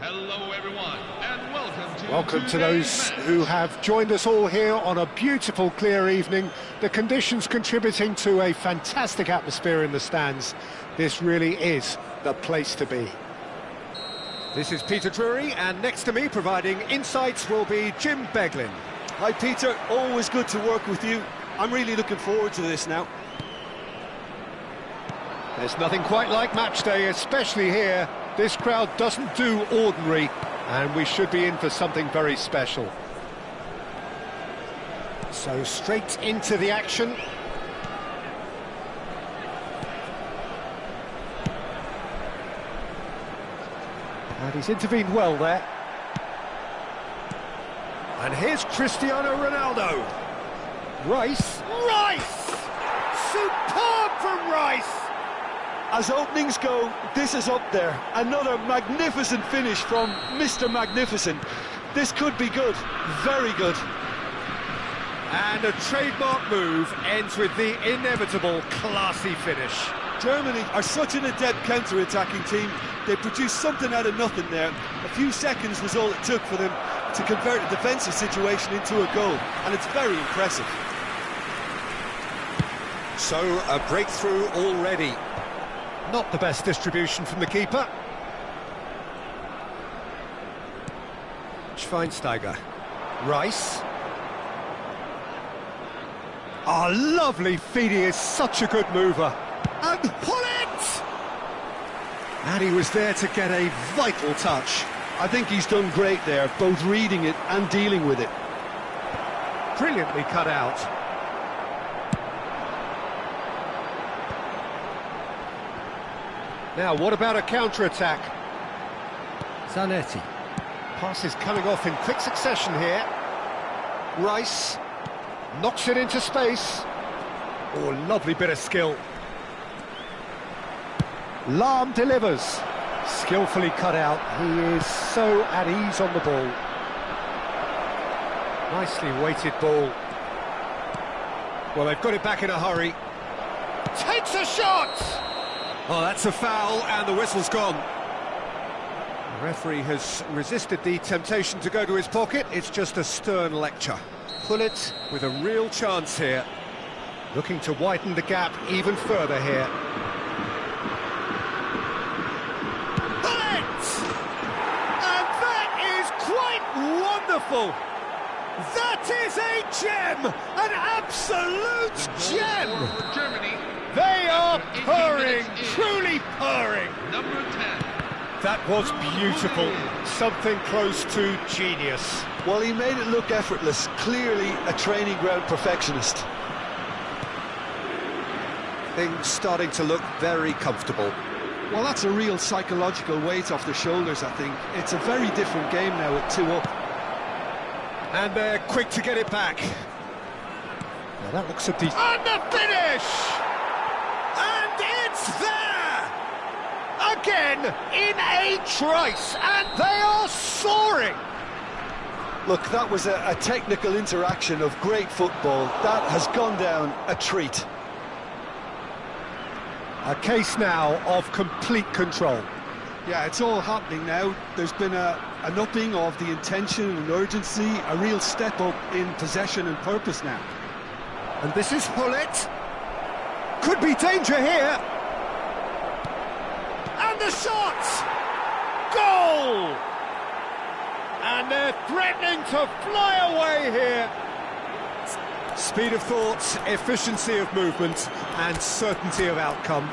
Hello everyone, and Welcome to those who have joined us all here on a beautiful, clear evening. The conditions contributing to a fantastic atmosphere in the stands. This really is the place to be. This is Peter Drury, and next to me, providing insights, will be Jim Beglin. Hi Peter, always good to work with you. I'm really looking forward to this now. There's nothing quite like match day, especially here. This crowd doesn't do ordinary, and we should be in for something very special. So straight into the action. And he's intervened well there. And here's Cristiano Ronaldo. Rice. Superb from Rice! As openings go, this is up there. Another magnificent finish from Mr. Magnificent. This could be good, very good. And a trademark move ends with the inevitable classy finish. Germany are such an adept counter-attacking team. They produced something out of nothing there. A few seconds was all it took for them to convert a defensive situation into a goal, and it's very impressive. So, a breakthrough already. Not the best distribution from the keeper. Schweinsteiger. Rice. Oh, lovely feed. He is such a good mover. And pull it! And he was there to get a vital touch. I think he's done great there, both reading it and dealing with it. Brilliantly cut out. Now, what about a counter-attack? Zanetti. Passes coming off in quick succession here. Rice knocks it into space. Oh, lovely bit of skill. Lahm delivers. Skillfully cut out. He is so at ease on the ball. Nicely weighted ball. Well, they've got it back in a hurry. Takes a shot! Oh, that's a foul, and the whistle's gone. The referee has resisted the temptation to go to his pocket. It's just a stern lecture. Pullet with a real chance here. Looking to widen the gap even further here. Pullet! And that is quite wonderful. That is a gem! An absolute gem! For Germany. They are purring, truly purring. Number 10. That was beautiful, something close to genius. Well, he made it look effortless, clearly a training ground perfectionist. Things starting to look very comfortable. Well, that's a real psychological weight off their shoulders, I think. It's a very different game now with 2 up. And they're quick to get it back. Now that looks a decent... And the finish! And it's there! Again, in a trice, and they are soaring! Look, that was a technical interaction of great football. That has gone down a treat. A case now of complete control. Yeah, it's all happening now. There's been an upping of the intention and urgency, a real step up in possession and purpose now. And this is Pullet. Could be danger here. And the shot! Goal! And they're threatening to fly away here. Speed of thought, efficiency of movement, and certainty of outcome.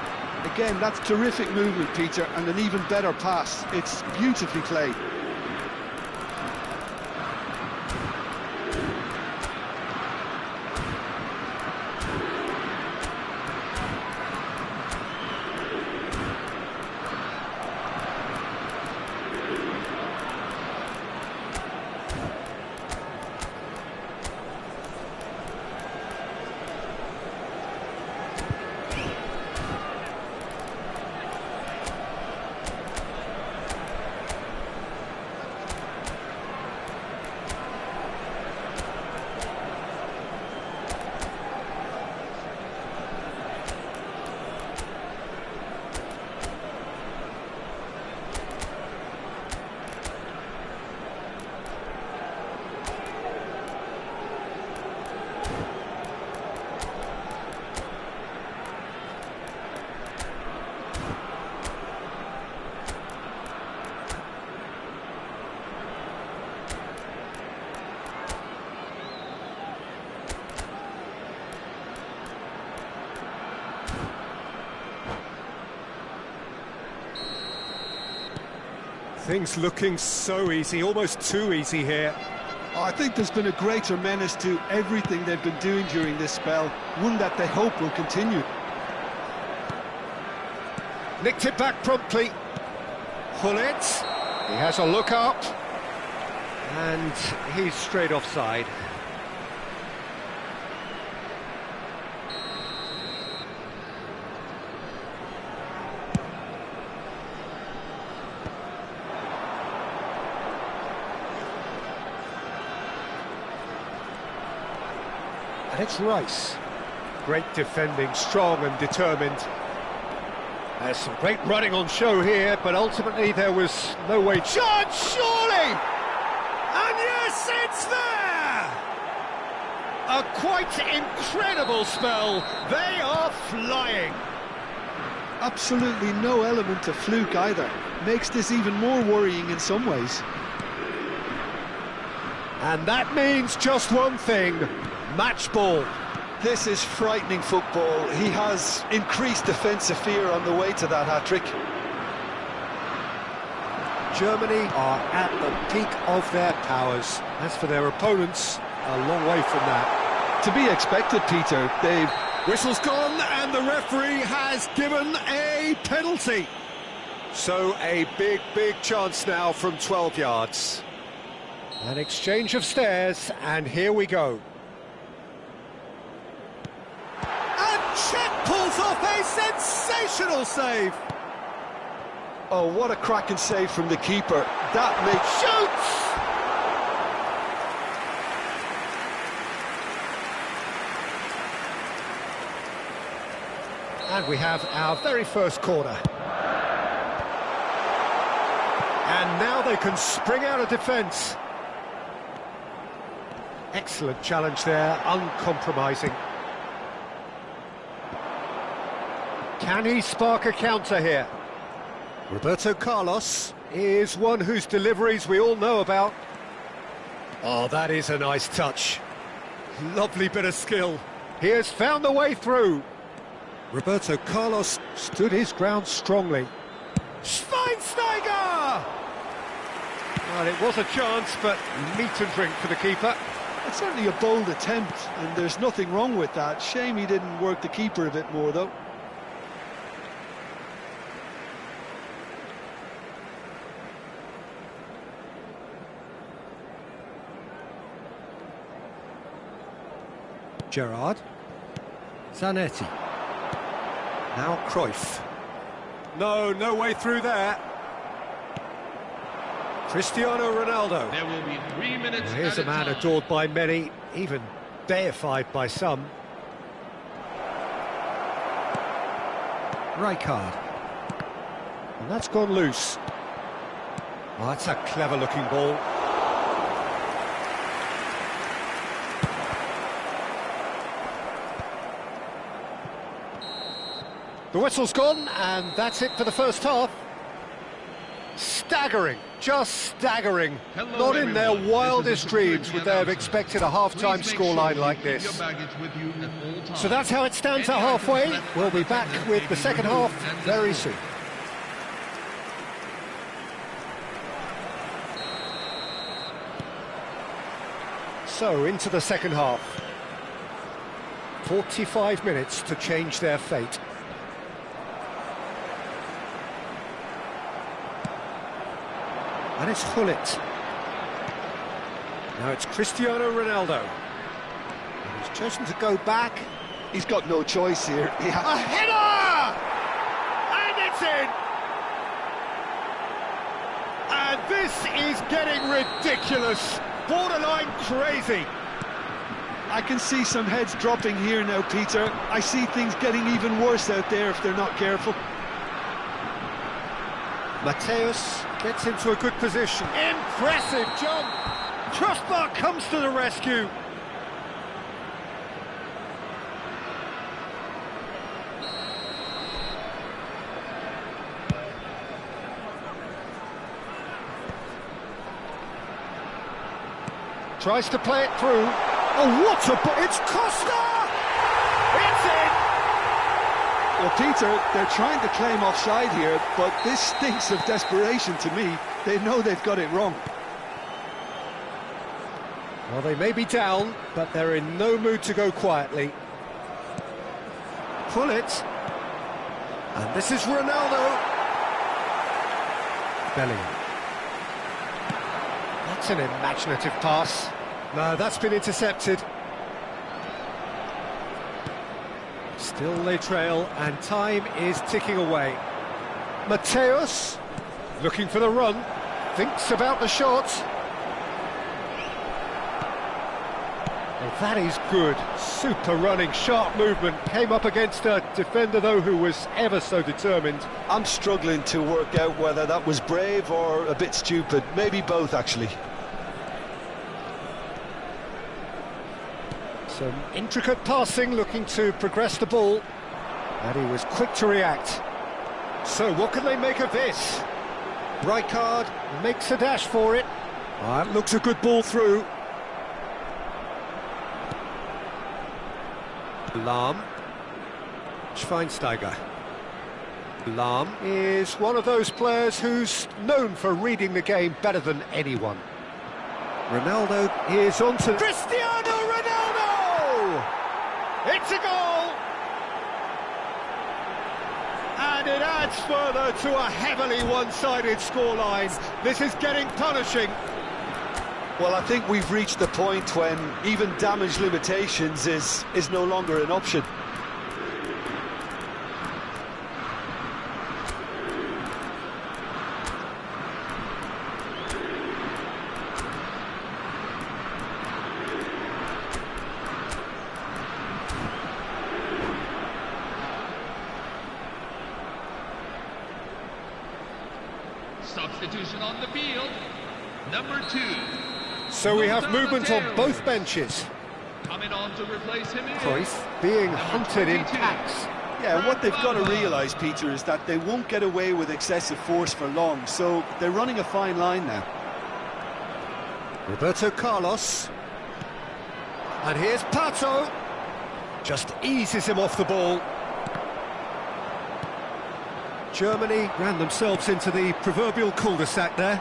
Again, that's terrific movement, Peter, and an even better pass. It's beautifully played. Things looking so easy, almost too easy here. I think there's been a greater menace to everything they've been doing during this spell, one that they hope will continue. Nicked it back promptly. Hullet, he has a look up, and he's straight offside. And it's Rice. Great defending, strong and determined. There's some great running on show here, but ultimately there was no way. Chance, surely! And yes, it's there! A quite incredible spell. They are flying. Absolutely no element of fluke either. Makes this even more worrying in some ways. And that means just one thing. Match ball. This is frightening football. He has increased defensive fear on the way to that hat-trick. Germany are at the peak of their powers. As for their opponents, a long way from that. To be expected, Peter. They've... Whistle's gone and the referee has given a penalty. So a big chance now from 12 yards. An exchange of stares, and here we go. Cech pulls off a sensational save. Oh, what a cracking save from the keeper. That makes... Shoots! And we have our very first corner. And now they can spring out of defence. Excellent challenge there, uncompromising. Can he spark a counter here? Roberto Carlos is one whose deliveries we all know about. Oh, that is a nice touch. Lovely bit of skill. He has found the way through. Roberto Carlos stood his ground strongly. Schweinsteiger! Well, it was a chance, but meat and drink for the keeper. It's certainly a bold attempt, and there's nothing wrong with that. Shame he didn't work the keeper a bit more, though. Gerrard, Zanetti, now Cruyff. No way through there. Cristiano Ronaldo. There will be 3 minutes. Well, here's a man adored by many, even deified by some. Rijkaard. And that's gone loose. Oh, that's a clever-looking ball. The whistle's gone, and that's it for the first half. Staggering, just staggering. Hello, Not in their everyone. wildest This is the dreams would they have announcer. expected a half-time Please make scoreline sure like you keep this. your baggage with you at all times. So that's how it stands at Any halfway. items left We'll be back unattended with may the be second removed half and very disposed. soon. So, into the second half. 45 minutes to change their fate. And it's Hullet. Now it's Cristiano Ronaldo. And he's chosen to go back. He's got no choice here. A header! And it's in! And this is getting ridiculous. Borderline crazy. I can see some heads dropping here now, Peter. I see things getting even worse out there if they're not careful. Mateus gets into a good position. Impressive jump. Crossbar comes to the rescue. Tries to play it through. Oh, what a... It's Costa! It's in! Well, Peter, they're trying to claim offside here, but this stinks of desperation to me. They know they've got it wrong. Well, they may be down, but they're in no mood to go quietly. Pull it. And this is Ronaldo. Bellingham. That's an imaginative pass. No, that's been intercepted. Still they trail, and time is ticking away. Mateus, looking for the run, thinks about the shot. Well, that is good. Super running, sharp movement. Came up against a defender, though, who was ever so determined. I'm struggling to work out whether that was brave or a bit stupid. Maybe both, actually. Some intricate passing, looking to progress the ball. And he was quick to react. So what can they make of this? Rijkaard makes a dash for it. That looks a good ball through. Lahm. Schweinsteiger. Lahm is one of those players who's known for reading the game better than anyone. Ronaldo is on to Cristiano Ronaldo! It's a goal! And it adds further to a heavily one-sided scoreline. This is getting punishing. Well, I think we've reached the point when even damage limitations is no longer an option. Substitution on the field. Number 2. So we have movement on both benches. Coming on to replace him is Cruyff being hunted in packs. Yeah, what they've got to realise, Peter, is that they won't get away with excessive force for long, so they're running a fine line now. Roberto Carlos. And here's Pato. Just eases him off the ball. Germany ran themselves into the proverbial cul-de-sac there.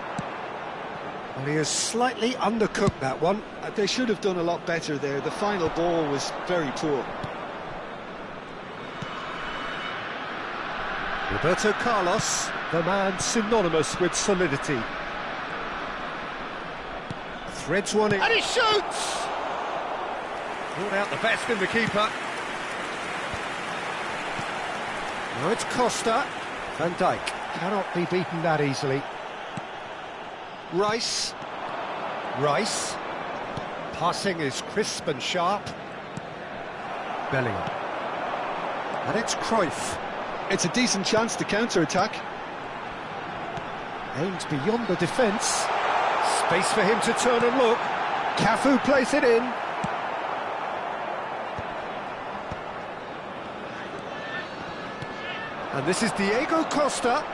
Well, he has slightly undercooked that one. They should have done a lot better there. The final ball was very poor. Roberto Carlos, the man synonymous with solidity. Threads one in. And he shoots! Brought out the best in the keeper. Now it's Costa. Van Dijk cannot be beaten that easily. Rice. Passing is crisp and sharp. Bellingham. And it's Cruyff. It's a decent chance to counter-attack. Aimed beyond the defence. Space for him to turn and look. Cafu plays it in. And this is Diego Costa.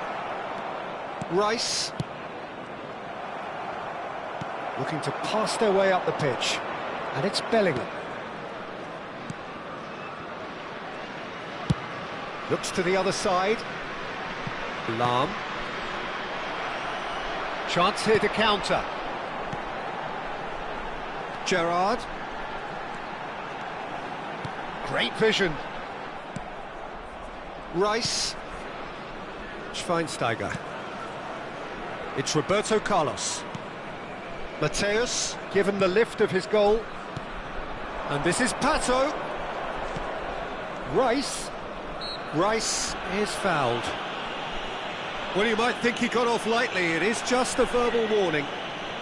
Rice. Looking to pass their way up the pitch. And it's Bellingham. Looks to the other side. Lahm. Chance here to counter. Gerrard. Great vision. Rice. Schweinsteiger. It's Roberto Carlos. Mateus, given the lift of his goal. And this is Pato. Rice is fouled. Well, you might think he got off lightly. It is just a verbal warning.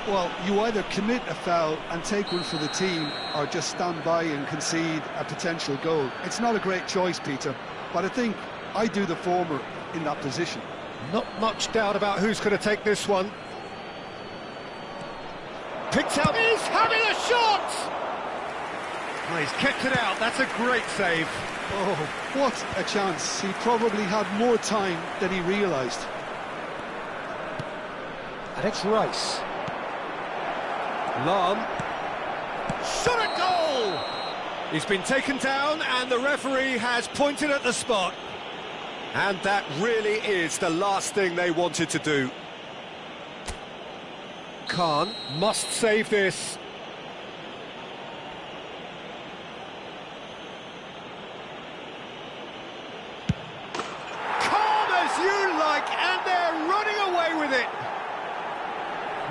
Well, you either commit a foul and take one for the team, or just stand by and concede a potential goal. It's not a great choice, Peter, but I think I do the former in that position. Not much doubt about who's going to take this one. Picked out. He's having a shot! Oh, he's kept it out. That's a great save. Oh, what a chance. He probably had more time than he realised. And it's Rice. Lahm. Shot at goal! He's been taken down and the referee has pointed at the spot. And that really is the last thing they wanted to do. Khan must save this. Calm as you like, and they're running away with it.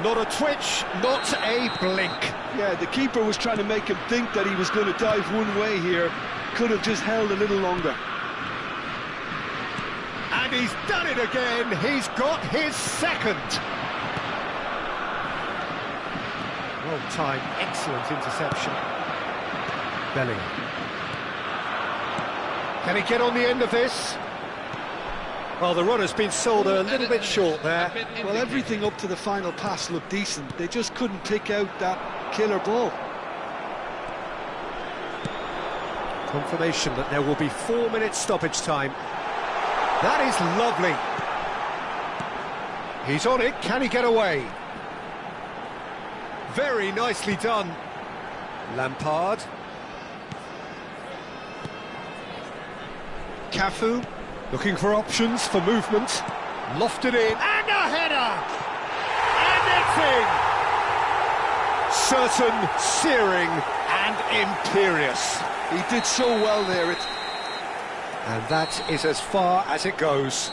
Not a twitch, not a blink. Yeah, the keeper was trying to make him think that he was going to dive one way here. Could have just held a little longer. And he's done it again. He's got his second. Well timed, excellent interception. Bellingham. Can he get on the end of this? Well, the run has been sold a little bit short there. Well, everything up to the final pass looked decent. They just couldn't pick out that killer ball. Confirmation that there will be 4 minutes stoppage time. That is lovely. He's on it. Can he get away? Very nicely done. Lampard. Cafu, looking for options for movement. Lofted in, and a header! And it's in! Certain, searing, and imperious. He did so well there. And that is as far as it goes.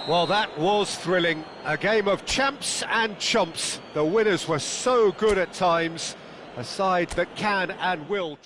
Well, that was thrilling. A game of champs and chumps. The winners were so good at times. A side that can and will...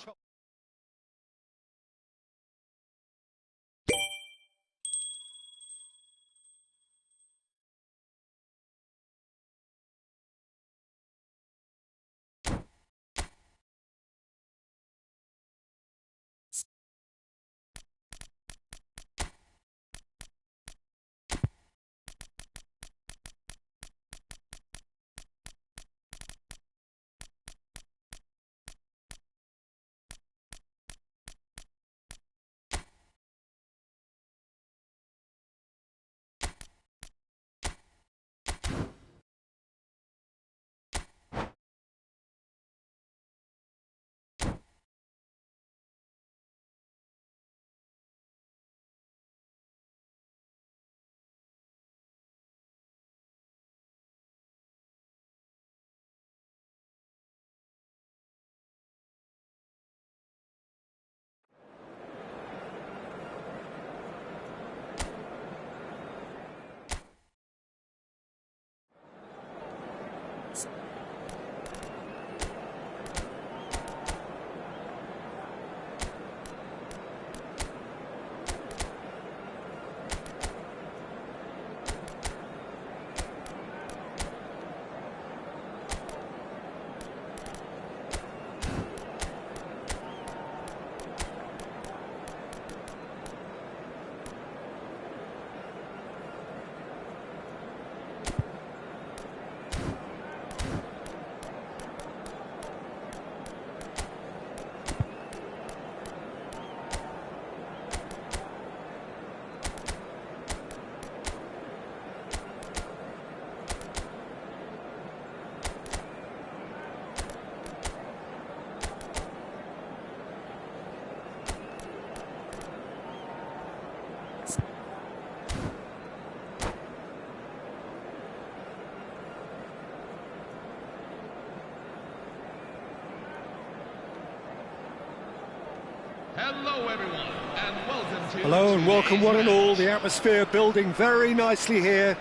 Hello, everyone, and welcome to... Hello and welcome one and all. The atmosphere building very nicely here.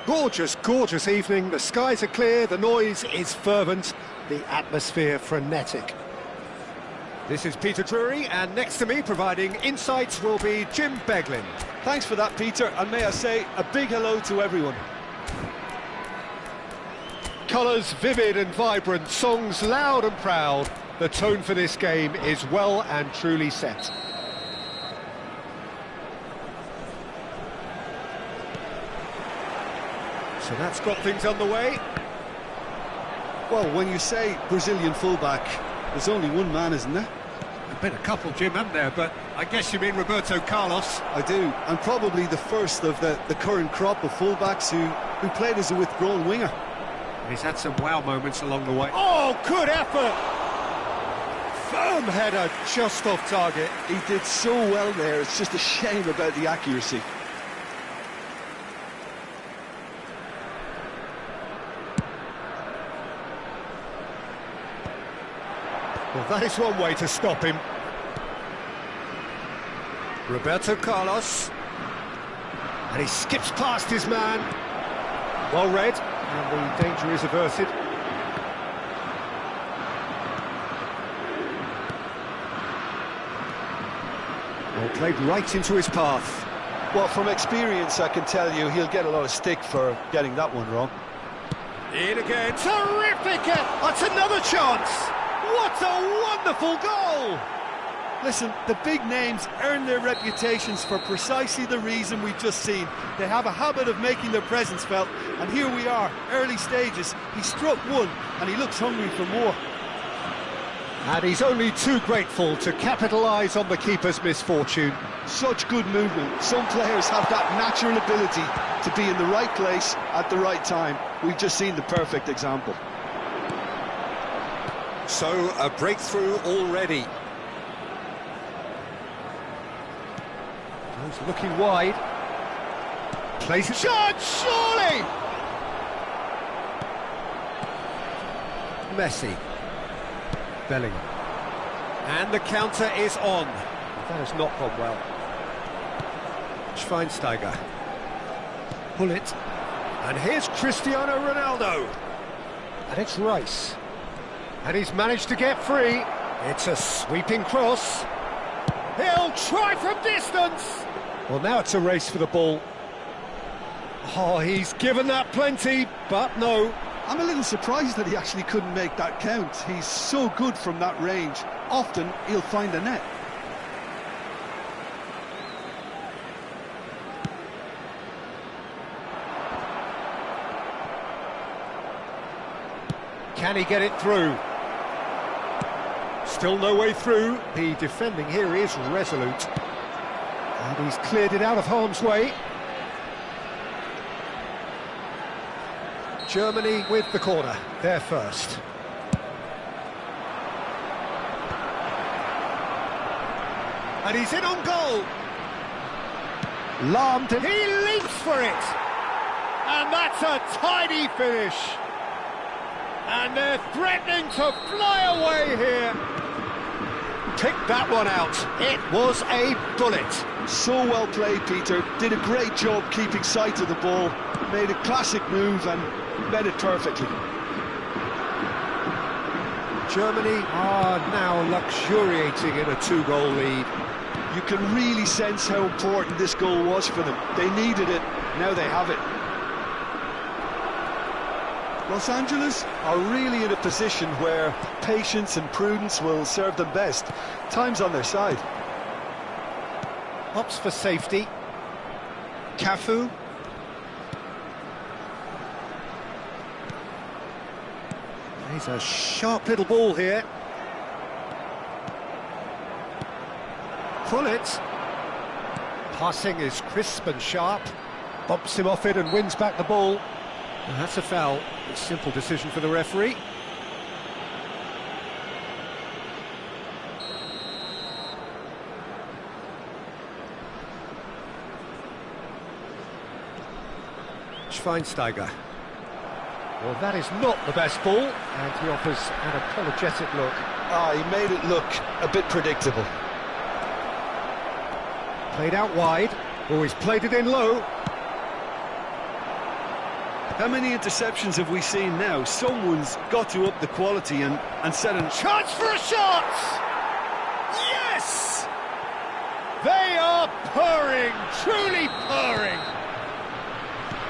Gorgeous, gorgeous evening. The skies are clear, the noise is fervent, the atmosphere frenetic. This is Peter Drury, and next to me providing insights will be Jim Beglin. Thanks for that, Peter, and may I say a big hello to everyone. Colours vivid and vibrant, songs loud and proud. The tone for this game is well and truly set. So that's got things underway. Well, when you say Brazilian fullback, there's only one man, isn't there? There's been a couple, Jim, haven't there? But I guess you mean Roberto Carlos. I do, and probably the first of the current crop of fullbacks who played as a withdrawn winger. He's had some wow moments along the way. Oh, good effort! Firm header, just off target. He did so well there, it's just a shame about the accuracy. Well, that is one way to stop him. Roberto Carlos. And he skips past his man. Well read, and the danger is averted. Well, played right into his path. Well, from experience, I can tell you he'll get a lot of stick for getting that one wrong. In again, terrific! That's another chance! What a wonderful goal! Listen, the big names earn their reputations for precisely the reason we've just seen. They have a habit of making their presence felt, and here we are, early stages. He struck one, and he looks hungry for more. And he's only too grateful to capitalise on the keeper's misfortune. Such good movement. Some players have that natural ability to be in the right place at the right time. We've just seen the perfect example. So, a breakthrough already. He's looking wide. Plays it. Shot, surely! Messi. Bellingham. And the counter is on. That has not gone well. Schweinsteiger. Pull it. And here's Cristiano Ronaldo. And it's Rice. And he's managed to get free. It's a sweeping cross. He'll try from distance. Well, now it's a race for the ball. Oh, he's given that plenty, but no. I'm a little surprised that he actually couldn't make that count. He's so good from that range. Often, he'll find the net. Can he get it through? Still no way through. The defending here is resolute. And he's cleared it out of harm's way. Germany with the corner, they're first. And he's in on goal. Lahm, he leaps for it. And that's a tidy finish. And they're threatening to fly away here. Pick that one out. It was a bullet. So well played, Peter. Did a great job keeping sight of the ball. Made a classic move and met it perfectly. Germany are now luxuriating in a 2-goal lead. You can really sense how important this goal was for them. They needed it, now they have it. Los Angeles are really in a position where patience and prudence will serve them best. Time's on their side. Opts for safety. Cafu. He's a sharp little ball here. Pull it. Passing is crisp and sharp. Bumps him off it and wins back the ball. And that's a foul. A simple decision for the referee. Schweinsteiger. Well, that is not the best ball, and he offers an apologetic look. He made it look a bit predictable. Played out wide. Oh, he's played it in low. How many interceptions have we seen now? Someone's got to up the quality and set a chance for a shot! Yes! They are purring, truly purring.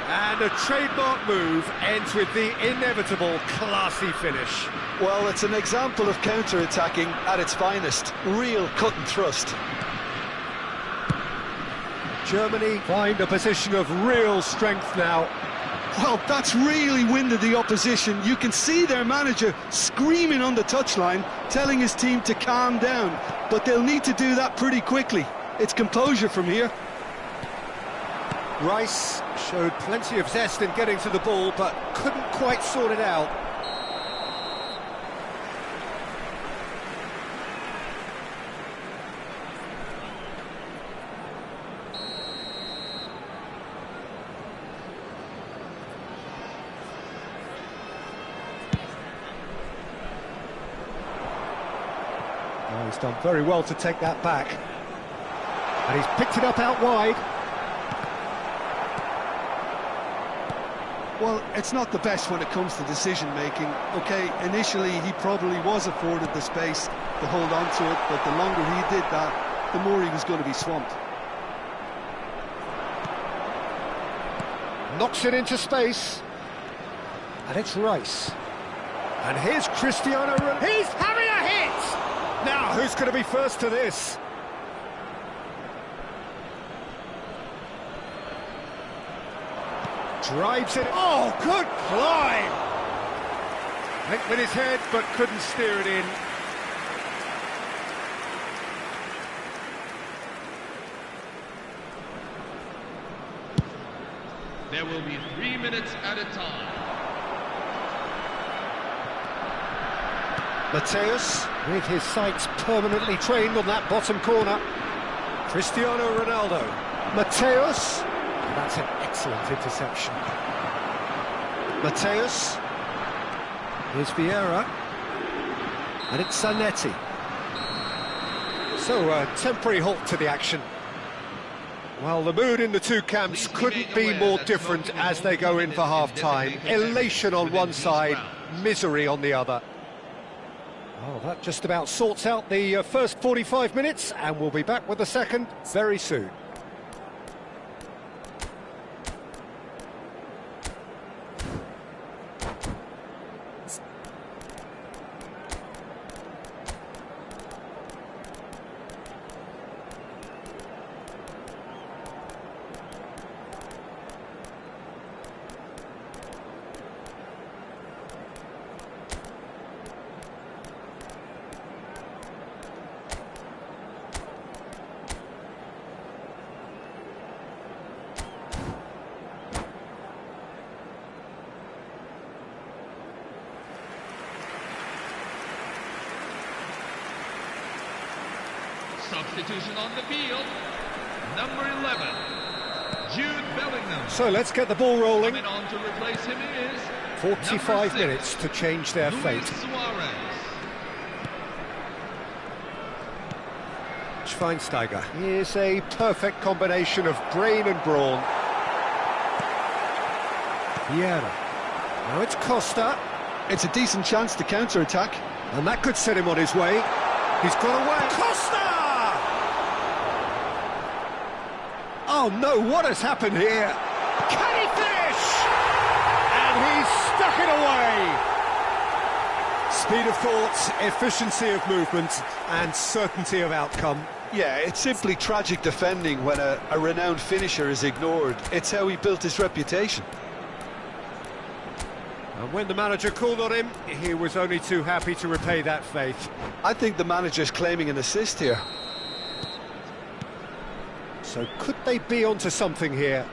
And a trademark move ends with the inevitable classy finish. Well, it's an example of counter-attacking at its finest. Real cut and thrust. Germany find a position of real strength now. Well, that's really winded the opposition. You can see their manager screaming on the touchline, telling his team to calm down. But they'll need to do that pretty quickly. It's composure from here. Rice showed plenty of zest in getting to the ball, but couldn't quite sort it out. He's done very well to take that back. And he's picked it up out wide. Well, it's not the best when it comes to decision-making. OK, initially he probably was afforded the space to hold on to it, but the longer he did that, the more he was going to be swamped. Knocks it into space. And it's Rice. And here's Cristiano Ronaldo. He's having a hit! Now, who's going to be first to this? Drives it. Oh, good climb! Went with his head, but couldn't steer it in. There will be 3 minutes at a time. Mateus, with his sights permanently trained on that bottom corner. Cristiano Ronaldo. Mateus. That's an excellent interception. Mateus. Here's Vieira. And it's Zanetti. So a temporary halt to the action. Well, the mood in the two camps couldn't be more different as they go in for half-time. Elation on one side, misery on the other. Oh, that just about sorts out the first 45 minutes, and we'll be back with the second very soon. Substitution on the field. Number 11, Jude Bellingham. So let's get the ball rolling. Coming on to replace him is 45 number 6, minutes to change their Luis fate. Suarez. Schweinsteiger. Here's a perfect combination of brain and brawn. Vieira. Now it's Costa. It's a decent chance to counter-attack. And that could set him on his way. He's got away. Costa! Oh no, what has happened here? Can he finish? And he's stuck it away. Speed of thought, efficiency of movement, and certainty of outcome. Yeah, it's simply tragic defending when a renowned finisher is ignored. It's how he built his reputation. And when the manager called on him, he was only too happy to repay that faith. I think the manager's claiming an assist here. So could they be onto something here?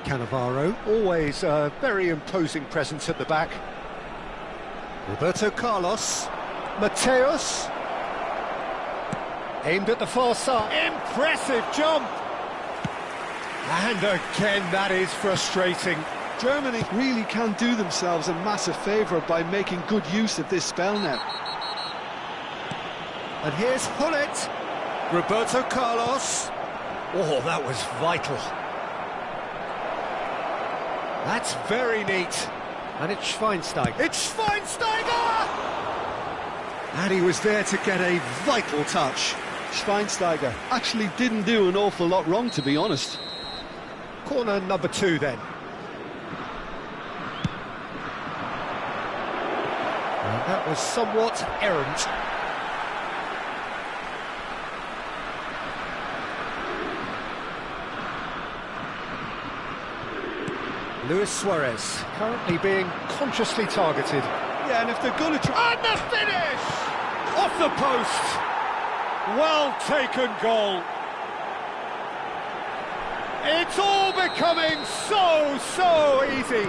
Cannavaro, always a very imposing presence at the back. Roberto Carlos. Mateus. Aimed at the far side. Impressive jump! And again, that is frustrating. Germany really can do themselves a massive favour by making good use of this spell now. And here's Hullet. Roberto Carlos. Oh, that was vital. That's very neat. And it's Schweinsteiger. It's Schweinsteiger! And he was there to get a vital touch. Schweinsteiger actually didn't do an awful lot wrong, to be honest. Corner number 2 then. And that was somewhat errant. Luis Suarez, currently being consciously targeted. Yeah, and if they're going to try... And the finish! Off the post! Well taken goal. It's all becoming so easy.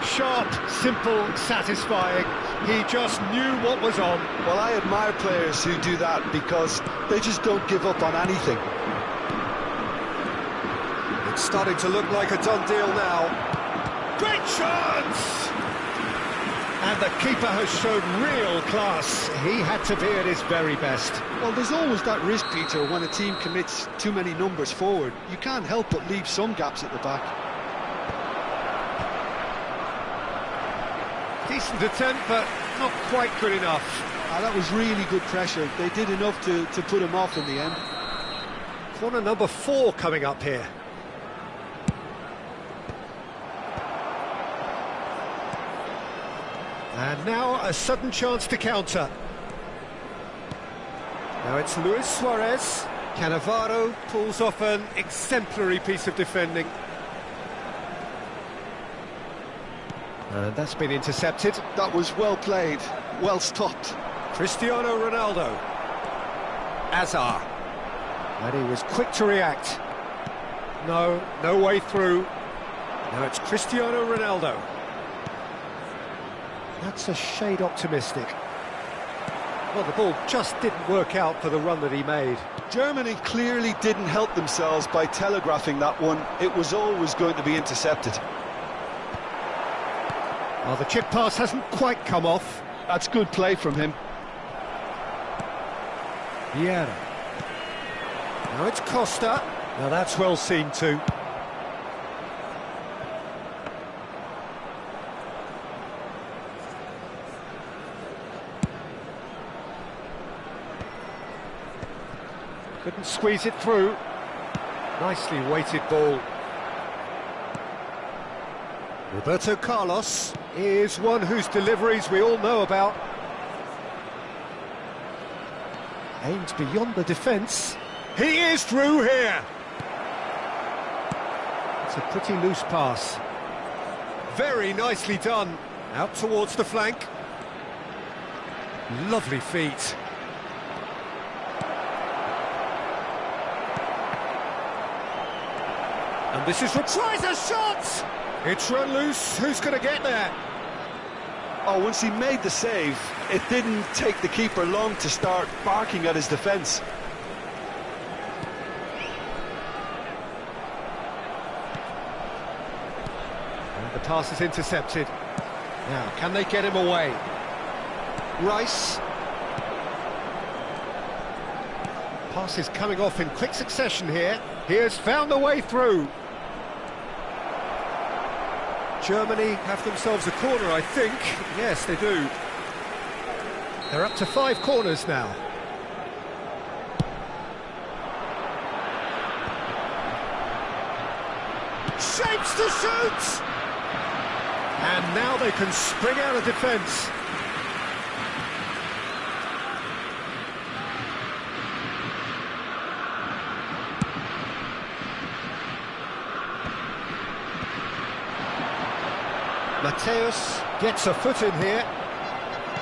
Sharp, simple, satisfying. He just knew what was on. Well, I admire players who do that because they just don't give up on anything. It's starting to look like a done deal now. Great chance! And the keeper has shown real class. He had to be at his very best. Well, there's always that risk, Peter, when a team commits too many numbers forward. You can't help but leave some gaps at the back. Decent attempt, but not quite good enough. That was really good pressure. They did enough to put him off in the end. Corner number 4 coming up here. And now a sudden chance to counter. Now it's Luis Suarez. Cannavaro pulls off an exemplary piece of defending. And that's been intercepted. That was well played, well stopped. Cristiano Ronaldo. Azar. And he was quick to react. No way through. Now it's Cristiano Ronaldo. That's a shade optimistic. Well, the ball just didn't work out for the run that he made. Germany clearly didn't help themselves by telegraphing that one. It was always going to be intercepted. Well, the chip pass hasn't quite come off. That's good play from him. Vieira. Now it's Costa. Now that's well seen too. Couldn't squeeze it through. Nicely weighted ball. Roberto Carlos is one whose deliveries we all know about. Aims beyond the defence. He is through here. It's a pretty loose pass. Very nicely done. Out towards the flank. Lovely feet. And this is tries a shot! It's run loose. Who's going to get there? Oh, once he made the save, it didn't take the keeper long to start barking at his defence. And the pass is intercepted. Now, can they get him away? Rice. Pass is coming off in quick succession here. He has found a way through. Germany have themselves a corner, I think. Yes, they do. They're up to 5 corners now. Shapes to shoot! And now they can spring out of defence. Mateus gets a foot in here.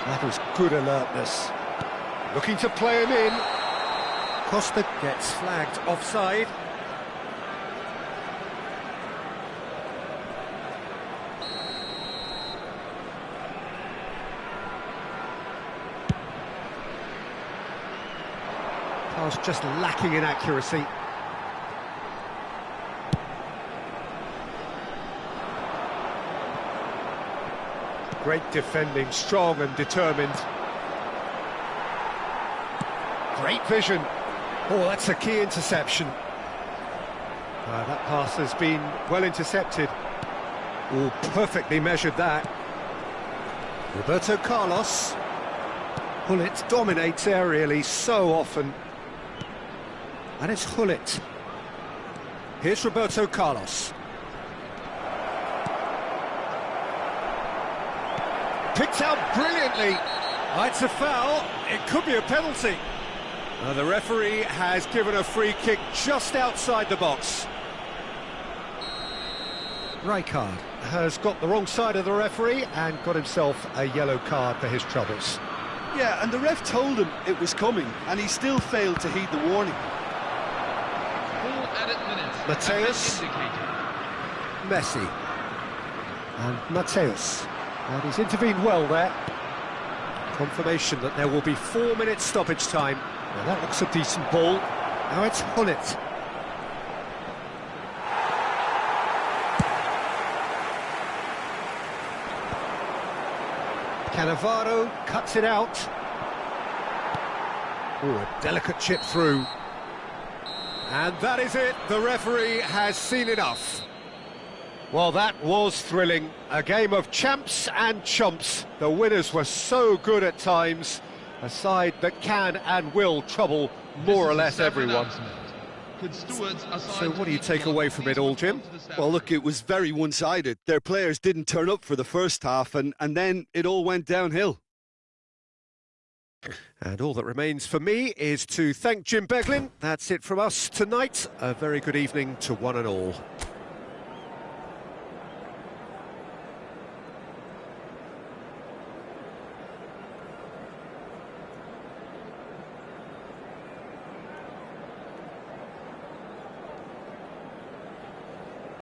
That was good alertness. Looking to play him in. Costa gets flagged offside. Pass just lacking in accuracy. Great defending, strong and determined. Great vision. Oh, that's a key interception. That pass has been well intercepted. Oh, perfectly measured that. Roberto Carlos. Hullet dominates aerially so often. And it's Hullet. Here's Roberto Carlos. Picked out brilliantly. It's a foul. It could be a penalty. The referee has given a free kick just outside the box. Rijkaard has got the wrong side of the referee and got himself a yellow card for his troubles. Yeah, and the ref told him it was coming, and he still failed to heed the warning. Full added minutes. Mateus. Messi. And Mateus. And he's intervened well there. Confirmation that there will be 4 minutes stoppage time. Now that looks a decent ball. Now it's Hullet. Cannavaro cuts it out. Oh, a delicate chip through. And that is it. The referee has seen enough. Well, that was thrilling. A game of champs and chumps. The winners were so good at times. A side that can and will trouble more or less everyone. So what do you take away from it all, Jim? Well, look, it was very one-sided. Their players didn't turn up for the first half, and then it all went downhill. And all that remains for me is to thank Jim Beglin. That's it from us tonight. A very good evening to one and all.